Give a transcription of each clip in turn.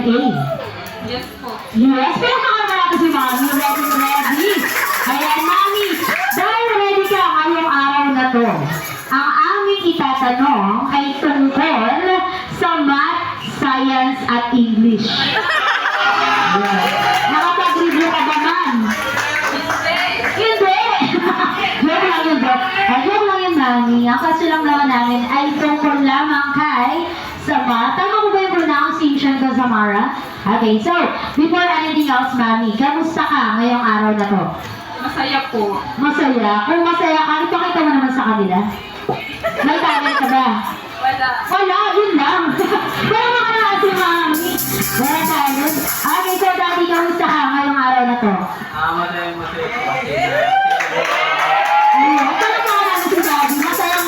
Q&A? Yes po. Yes, pero nakamara ko si Mami. Ready? Ayan, Mami. Dahil ready ka ngayong araw na to, ang aming itatanong ay tungkol sa math, science, at English. Yes. Nakapag-review ka ba, Ma'am? Hindi! Joke lang yun, bro. Joke lang yun, Mami. Ang kasi lang naman namin ay tungkol lamang kay sa math. Tama mo ba yung pronunciation ko, Samara? Okay, so, before anything else, Mami, kamusta ka ngayong araw na to? Masaya po. Masaya? Kung masaya ka, ipakita mo naman sa kanila. May talent ka ba? Wala. Wala, yun lang. Pero makalakas si Mami. Wala talent. Okay, so, Daddy, kamusta ka ngayong araw na to? Masaya po. Ayun, parang makalakas si Daddy. Masaya.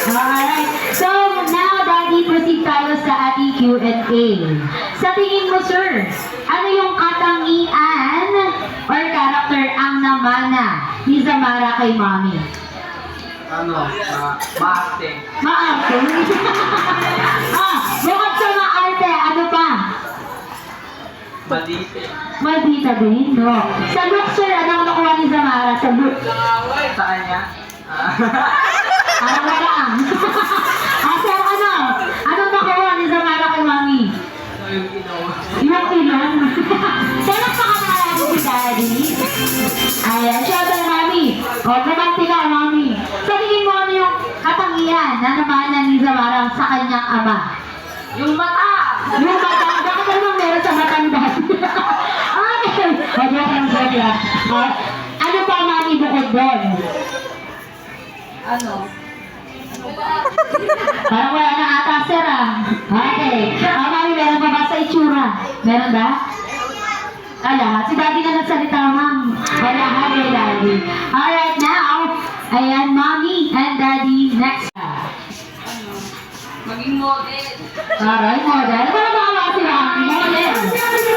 Alright. So, now, Daddy, proceed tayo sa ating Q&A. Sa tingin mo, sir, ano yung katangian or character ang namana ni Samara kay Mami? Maarte. Maarte? Bukod sa maarte, ano pa? Malite. Maldita din, no? Sa look, sir, anong nakuha ni Samara sa look? Sa kanya? Ano ba lang? Sir, ano? Anong nakuha ni Samara kay Mami? Yung ilaw. Yung ilan? Kailan pa ka nakalala si Daddy? Ayan, syempre, Mami. O, romantika, Mami. Sa tingin mo, ano yung katangian na namana ni Samara sa kanyang ama? Yung mata! Yung mata, bakit naman meron sa matanda? Okay. Joke lang. Ano pa, Mami, bukod doon? Ano? Parang wala na ata, sir, Okay. Mami, meron pa ba sa itsura? Meron ba? Ala, si Daddy na nagsalita, Ma'am. Wala, hi, Daddy. Alright, now, ayan, Mommy and Daddy, next. Ano? Maging model. Alright, model. Para baka si Mami, model.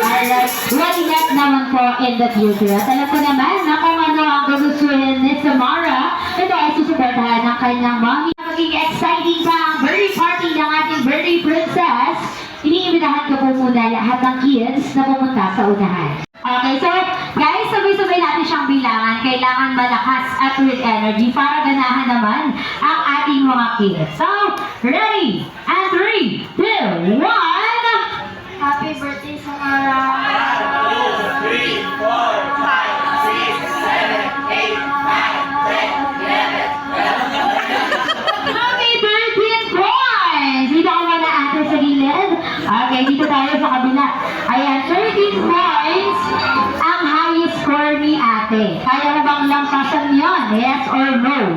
Alright, ready net naman po in the future. At alam ko naman na kung ano ang gugustuhin ni Samara, ito ay susuportahan ng kanyang Mommy. Maging exciting pa ang birthday party ng ating birthday princess. Iniimbitahan ko po muna lahat ng kids na pumunta sa unahan. Okay, so guys, sabay-sabay natin siyang bilangan. Kailangan malakas at with energy para ganahan naman ang ating mga kids. So, ready? And 3, 2, 1! Happy birthday, Samara! 3, 4, 5, 6, 7, 8, 9, 10, 11, 12. Happy birthday, boys! Dito ka muna ate sa gilid. Okay, dito tayo sa kabila. Ayan, 13 points ang highest score ni ate. Kaya mo bang lampasan yun? Yes or no?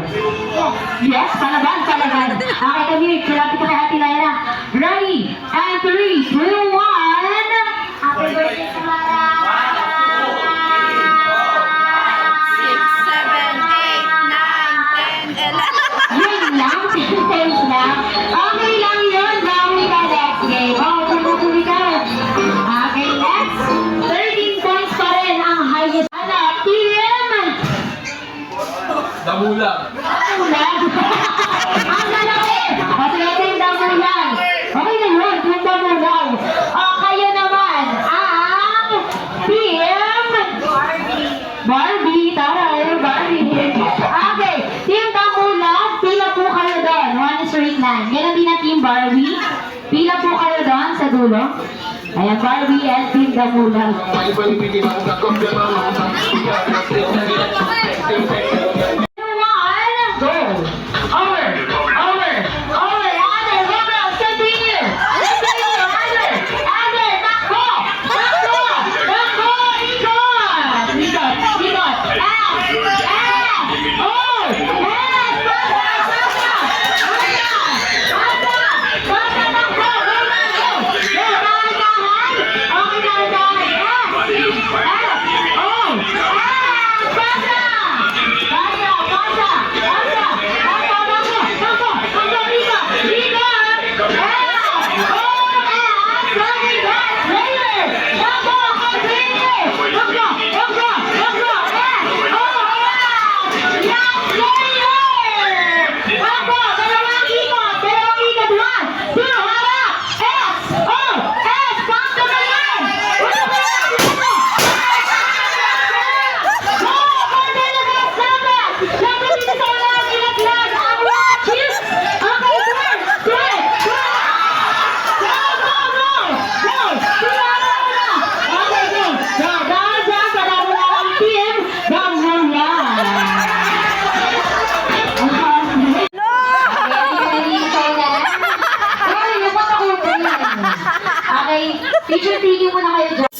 Yes, palaban. Okay, come here. Kulapit ka kay Ate Lyra. Ready? And 3, 2, 1. Happy birthday, Samara! 6, 7, 8, 9, 10, 11. Yun lang, 10 points lang. Okay lang yun. Bawi ka next game. Tuloy ka. Okay, next. 13 points pa rin ang highest. Ano, team? Damulang. Damulang. Ang lalaki. Kasi natin damulang. Okay na yun, yung damulang. Kayo naman, ang team Barbie. Tara, yung Barbie. Okay, team damulang, pila po kayo doon. 1 straight line. Ganon din ang team Barbie. Pila po kayo doon sa dulo. Ayan, Barbie and team damulang. Tingin mo na kayo dyan.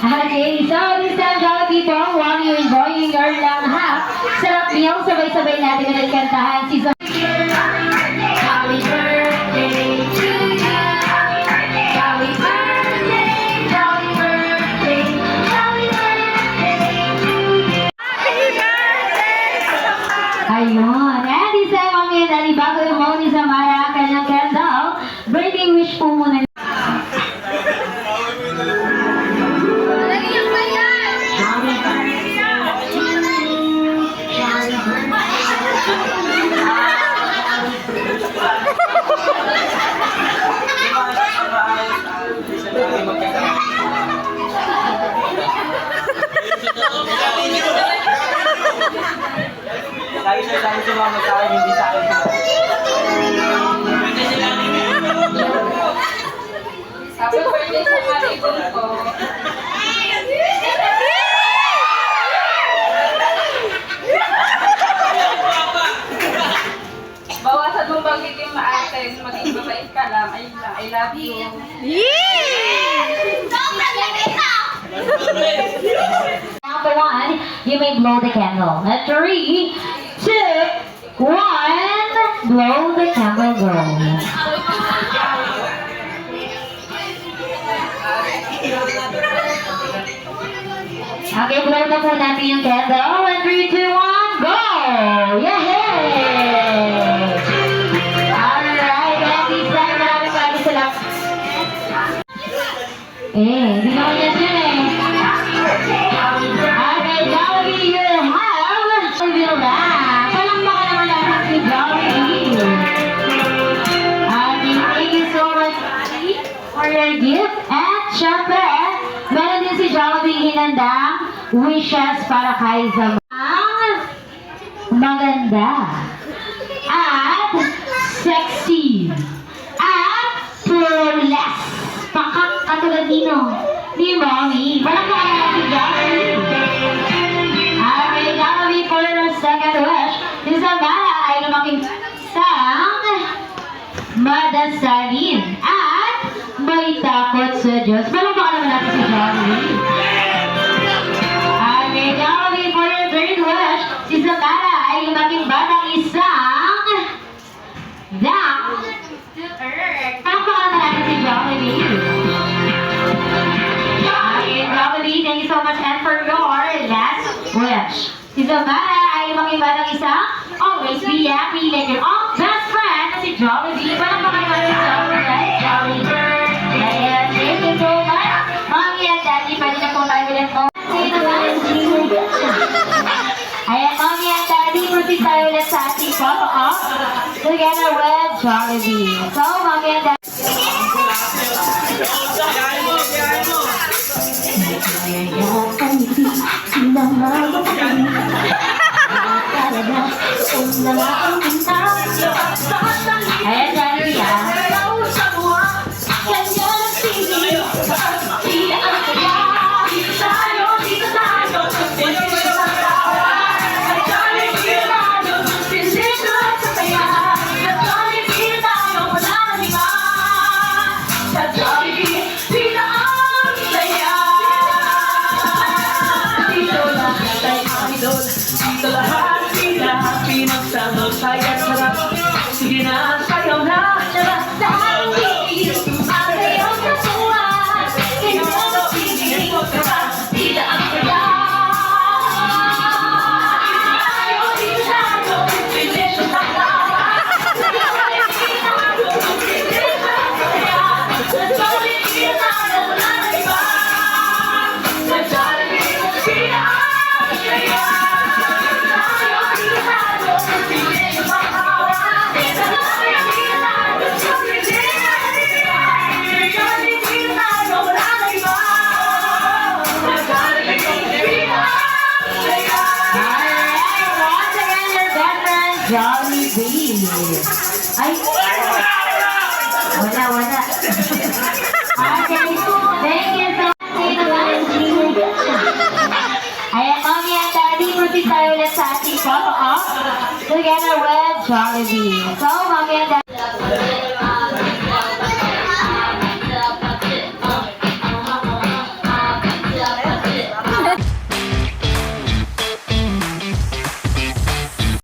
Okay, so this time, Jolly people, while you're enjoying your long half, sarap meal, sabay-sabay natin na nagkantahan si Happy birthday to you. Happy birthday, happy birthday, happy birthday to you. Ayun. And this time, Mami and Daddy, bago yung Moni sa Mara, kanyang candle, birthday wish po muna. Lagi sumama sa akin, hindi sa akin. Happy birthday sa kalibon ko. Bawasan mong magiging maatin, maging mabait ka lang. Ayun lang, I love you. Number one, you may blow the candle. At 3, 2, 1, blow the candle, go. Okay, blow na po natin yung candle. And 3, 2, 1, go! Yay! Alright, and this time, maraming salamat. Hindi naman yan yun eh. Okay, Jollibee, you have reveal that. Palakpakan naman natin si Jollibee. Thank you so much for your gift. At syempre, meron din si Jollibee hinandang wishes para kay Zamang maganda at sexy at flawless. Katulad nino ni Mommy. Palakpakan natin si Jollibee. Okay, Jollibee, for the second wish, si Samara ay lumaking isang madasalin at may takot sa Diyos. Palakpakan naman natin si Jollibee. Okay, Jollibee, for the third wish, si Samara ay lumaking batang isang down to earth. Palakpakan naman natin si Jollibee. Jollibee, thank you so much. And for your last wish, si Samara ay makibadang isa, always be happy like your own best friend, si Jollibee. Parang makaiba si Jollibee. Jollibee. Ayan, thank you so much. Mommy and Daddy, pwede na po tayo ulit mo. Ayan, Mommy and Daddy, proceed tayo ulit sa ating photo-off together with Jollibee. So, Mommy and Daddy. Ayan, Jollibee, Dito lahat sila pinagsama kaya sarap. Sige na, sayaw na. Jollibee. Ay, wala. Okay, thank you so much. Ayan, Mommy and Daddy, proceed tayo ulit sa ating photo-off together with Jollibee. So, Mommy and Daddy.